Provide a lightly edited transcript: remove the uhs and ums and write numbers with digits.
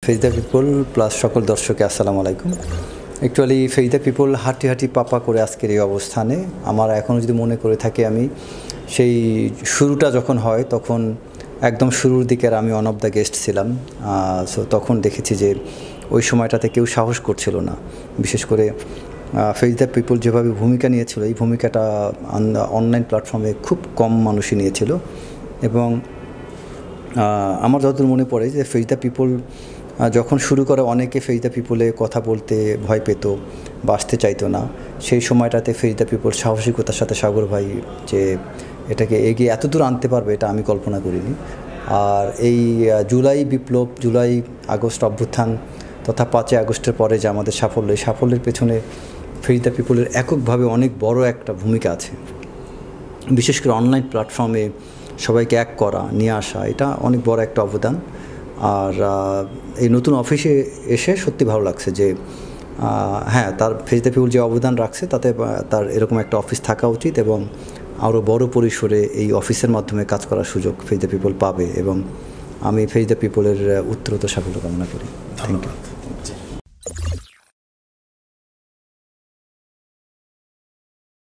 Phase the people plus সকল দর্শকে আসসালামু আলাইকুম। অ্যাকচুয়ালি ফেজ দ্য পিপল হাঁটি হাঁটি পাপা করে আজকের এই অবস্থানে আমার এখনও যদি মনে করে থাকি, আমি সেই শুরুটা যখন হয় তখন একদম শুরুর দিকের আমি ওয়ান অফ দ্য গেস্ট ছিলাম। সো তখন দেখেছি যে ওই সময়টাতে কেউ সাহস করছিল না, বিশেষ করে ফেজ দ্য পিপল যেভাবে ভূমিকা নিয়েছিল, এই ভূমিকাটা অনলাইন প্ল্যাটফর্মে খুব কম মানুষই নিয়েছিল। এবং আমার যতদূর মনে পড়ে যে ফেজ দ্য পিপল যখন শুরু করে অনেকে ফেজ দ্য পিপলে কথা বলতে ভয় পেত বা আসতে চাইতো না। সেই সময়টাতে ফেজ দ্য পিপল সাহসিকতার সাথে সাগর ভাই যে এটাকে এগিয়ে এত দূর আনতে পারবে এটা আমি কল্পনা করিনি। আর এই জুলাই বিপ্লব, জুলাই আগস্ট অভ্যুত্থান তথা 5ই আগস্টের পরে যে আমাদের সাফল্য, এই সাফল্যের পেছনে ফেজ দ্য পিপলের এককভাবে অনেক বড় একটা ভূমিকা আছে। বিশেষ করে অনলাইন প্ল্যাটফর্মে সবাইকে এক করা, নিয়ে আসা, এটা অনেক বড় একটা অবদান। আর এই নতুন অফিসে এসে সত্যি ভালো লাগছে যে হ্যাঁ, তার ফেজ দ্য পিপল যে অবদান রাখছে তাতে তার এরকম একটা অফিস থাকা উচিত এবং আরও বড় পরিসরে এই অফিসের মাধ্যমে কাজ করার সুযোগ ফেজ দ্য পিপল পাবে। এবং আমি ফেজ দ্য পিপলের উত্তরোত্তর সাফল্য কামনা করি। Thank you.